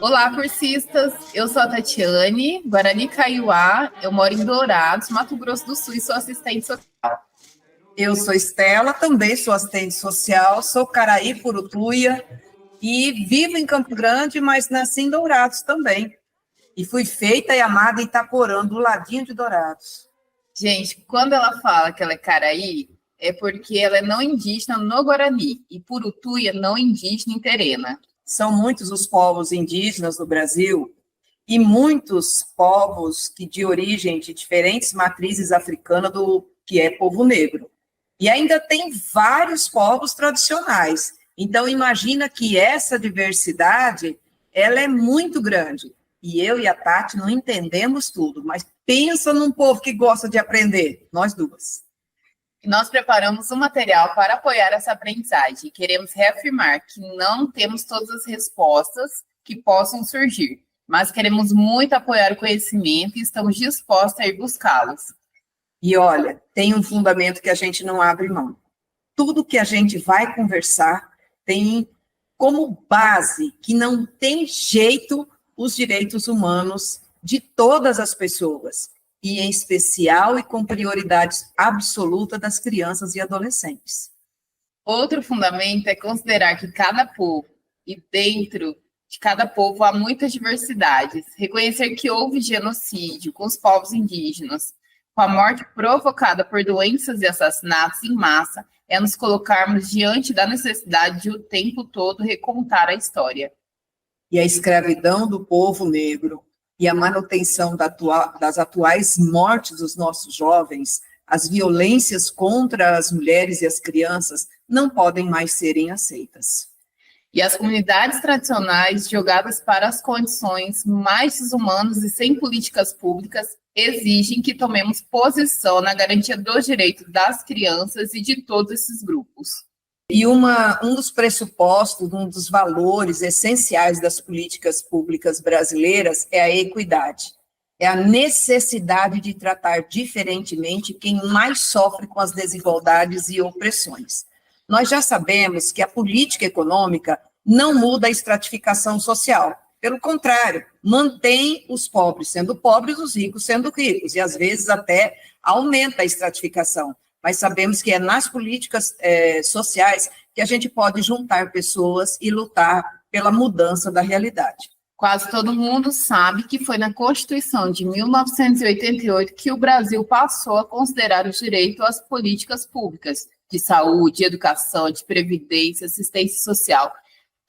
Olá, cursistas! Eu sou a Tatiane, Guarani Kaiowá, eu moro em Dourados, Mato Grosso do Sul e sou assistente social. Eu sou Estela, também sou assistente social, sou Caraí-Purutuia e vivo em Campo Grande, mas nasci em Dourados também. E fui feita e amada em Itaporã, do ladinho de Dourados. Gente, quando ela fala que ela é Caraí, é porque ela é não indígena no Guarani e Purutuia não indígena em Terena. São muitos os povos indígenas no Brasil e muitos povos que de origem de diferentes matrizes africanas do que é povo negro. E ainda tem vários povos tradicionais. Então, imagina que essa diversidade, ela é muito grande. E eu e a Tati não entendemos tudo, mas pensa num povo que gosta de aprender, nós duas. Nós preparamos um material para apoiar essa aprendizagem e queremos reafirmar que não temos todas as respostas que possam surgir, mas queremos muito apoiar o conhecimento e estamos dispostos a ir buscá-los. E olha, tem um fundamento que a gente não abre mão. Tudo que a gente vai conversar tem como base que não tem jeito os direitos humanos de todas as pessoas, e em especial e com prioridade absoluta das crianças e adolescentes. Outro fundamento é considerar que cada povo, e dentro de cada povo há muitas diversidades, reconhecer que houve genocídio com os povos indígenas, com a morte provocada por doenças e assassinatos em massa, é nos colocarmos diante da necessidade de o tempo todo recontar a história. E a escravidão do povo negro e a manutenção das atuais mortes dos nossos jovens, as violências contra as mulheres e as crianças não podem mais serem aceitas. E as comunidades tradicionais, jogadas para as condições mais desumanas e sem políticas públicas, exigem que tomemos posição na garantia dos direitos das crianças e de todos esses grupos. E um dos pressupostos, um dos valores essenciais das políticas públicas brasileiras é a equidade. É a necessidade de tratar diferentemente quem mais sofre com as desigualdades e opressões. Nós já sabemos que a política econômica não muda a estratificação social. Pelo contrário, mantém os pobres sendo pobres, os ricos sendo ricos, e às vezes até aumenta a estratificação. Mas sabemos que é nas políticas sociais que a gente pode juntar pessoas e lutar pela mudança da realidade. Quase todo mundo sabe que foi na Constituição de 1988 que o Brasil passou a considerar o direito às políticas públicas de saúde, educação, de previdência, assistência social.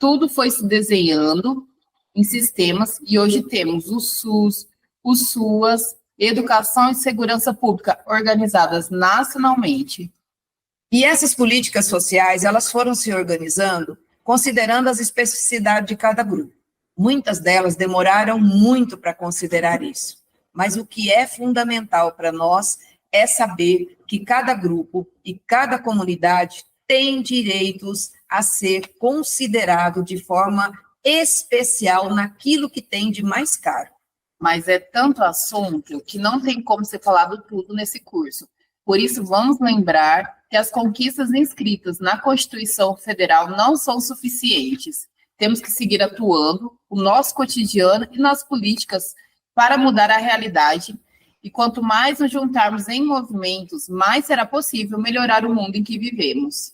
Tudo foi se desenhando em sistemas e hoje temos o SUS, o SUAS, Educação e Segurança Pública organizadas nacionalmente. E essas políticas sociais, elas foram se organizando considerando as especificidades de cada grupo. Muitas delas demoraram muito para considerar isso, mas o que é fundamental para nós é saber que cada grupo e cada comunidade tem direitos a ser considerado de forma especial naquilo que tem de mais caro. Mas é tanto assunto que não tem como ser falado tudo nesse curso. Por isso, vamos lembrar que as conquistas inscritas na Constituição Federal não são suficientes. Temos que seguir atuando no nosso cotidiano e nas políticas para mudar a realidade. E quanto mais nos juntarmos em movimentos, mais será possível melhorar o mundo em que vivemos.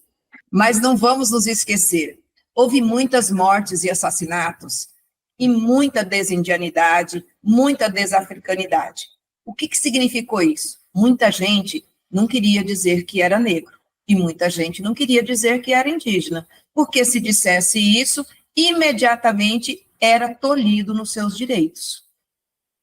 Mas não vamos nos esquecer, houve muitas mortes e assassinatos, e muita desindianidade, muita desafricanidade. O que significou isso? Muita gente não queria dizer que era negro, e muita gente não queria dizer que era indígena, porque se dissesse isso, imediatamente era tolhido nos seus direitos.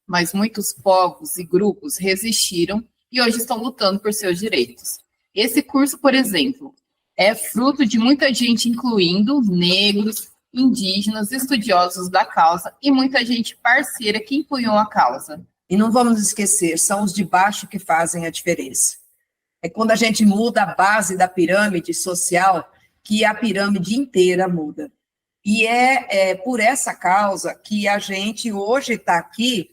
Mas muitos povos e grupos resistiram e hoje estão lutando por seus direitos. Esse curso, por exemplo, é fruto de muita gente, incluindo negros, indígenas, estudiosos da causa e muita gente parceira que empunhou a causa. E não vamos esquecer, são os de baixo que fazem a diferença. É quando a gente muda a base da pirâmide social que a pirâmide inteira muda. E é por essa causa que a gente hoje está aqui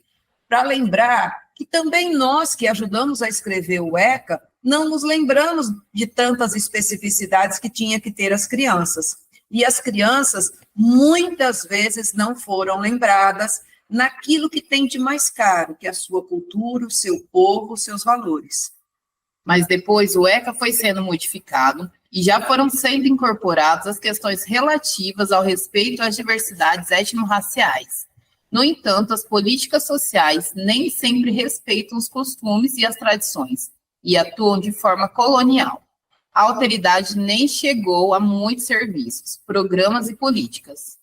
para lembrar que também nós que ajudamos a escrever o ECA não nos lembramos de tantas especificidades que tinha que ter as crianças. E as crianças, muitas vezes, não foram lembradas naquilo que tem de mais caro, que é a sua cultura, o seu povo, os seus valores. Mas depois o ECA foi sendo modificado e já foram sendo incorporadas as questões relativas ao respeito às diversidades étnico-raciais. No entanto, as políticas sociais nem sempre respeitam os costumes e as tradições e atuam de forma colonial. A alteridade nem chegou a muitos serviços, programas e políticas.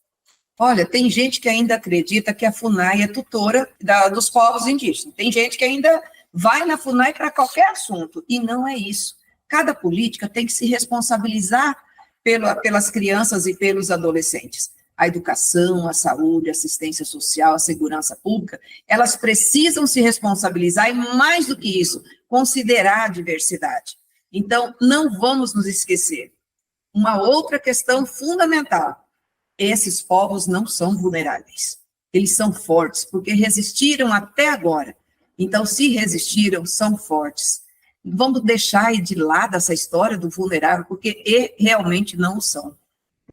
Olha, tem gente que ainda acredita que a FUNAI é tutora dos povos indígenas. Tem gente que ainda vai na FUNAI para qualquer assunto, e não é isso. Cada política tem que se responsabilizar pelas crianças e pelos adolescentes. A educação, a saúde, a assistência social, a segurança pública, elas precisam se responsabilizar e, mais do que isso, considerar a diversidade. Então, não vamos nos esquecer. Uma outra questão fundamental: esses povos não são vulneráveis. Eles são fortes, porque resistiram até agora. Então, se resistiram, são fortes. Vamos deixar de lado essa história do vulnerável, porque realmente não o são.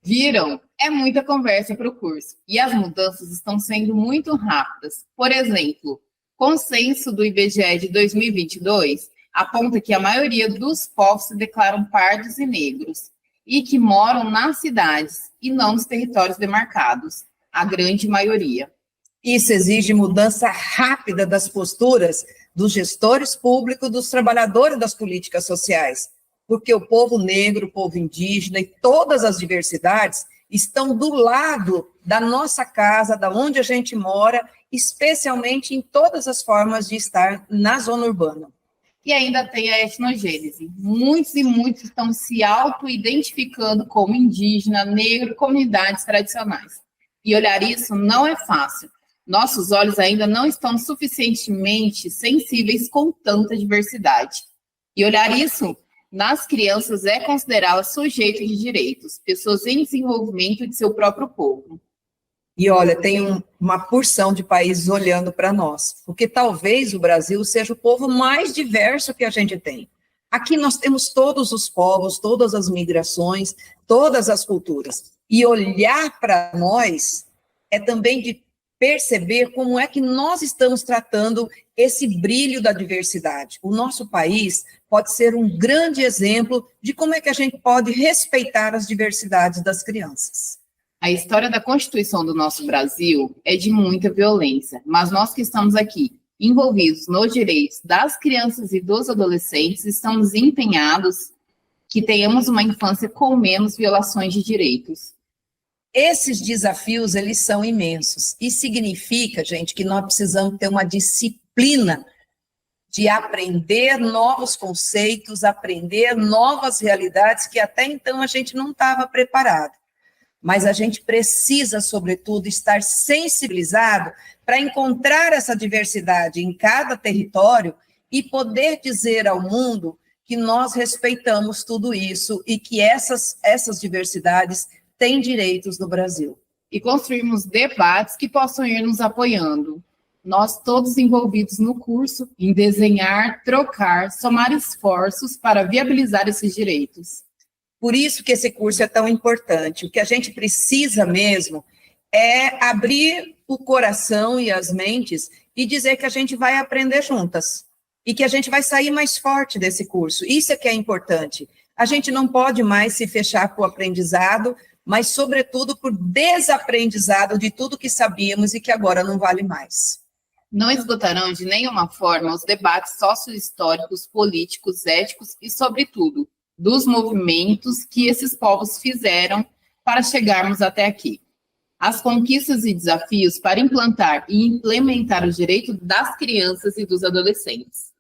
Viram? É muita conversa para o curso. E as mudanças estão sendo muito rápidas. Por exemplo, o censo do IBGE de 2022 aponta que a maioria dos povos se declaram pardos e negros e que moram nas cidades e não nos territórios demarcados, a grande maioria. Isso exige mudança rápida das posturas dos gestores públicos, dos trabalhadores das políticas sociais, porque o povo negro, o povo indígena e todas as diversidades estão do lado da nossa casa, da onde a gente mora, especialmente em todas as formas de estar na zona urbana. E ainda tem a etnogênese. Muitos e muitos estão se auto-identificando como indígena, negro, comunidades tradicionais. E olhar isso não é fácil. Nossos olhos ainda não estão suficientemente sensíveis com tanta diversidade. E olhar isso nas crianças é considerá-las sujeitos de direitos, pessoas em desenvolvimento de seu próprio povo. E olha, tem uma porção de países olhando para nós, porque talvez o Brasil seja o povo mais diverso que a gente tem. Aqui nós temos todos os povos, todas as migrações, todas as culturas. E olhar para nós é também de perceber como é que nós estamos tratando esse brilho da diversidade. O nosso país pode ser um grande exemplo de como é que a gente pode respeitar as diversidades das crianças. A história da Constituição do nosso Brasil é de muita violência, mas nós que estamos aqui, envolvidos nos direitos das crianças e dos adolescentes, estamos empenhados que tenhamos uma infância com menos violações de direitos. Esses desafios, eles são imensos, e significa, gente, que nós precisamos ter uma disciplina de aprender novos conceitos, aprender novas realidades que até então a gente não estava preparado. Mas a gente precisa, sobretudo, estar sensibilizado para encontrar essa diversidade em cada território e poder dizer ao mundo que nós respeitamos tudo isso e que essas diversidades têm direitos no Brasil. E construirmos debates que possam ir nos apoiando. Nós todos envolvidos no curso em desenhar, trocar, somar esforços para viabilizar esses direitos. Por isso que esse curso é tão importante. O que a gente precisa mesmo é abrir o coração e as mentes e dizer que a gente vai aprender juntas e que a gente vai sair mais forte desse curso. Isso é que é importante. A gente não pode mais se fechar para o aprendizado, mas, sobretudo, por desaprendizado de tudo que sabíamos e que agora não vale mais. Não esgotarão de nenhuma forma os debates sociohistóricos, políticos, éticos e, sobretudo, dos movimentos que esses povos fizeram para chegarmos até aqui. As conquistas e desafios para implantar e implementar os direitos das crianças e dos adolescentes.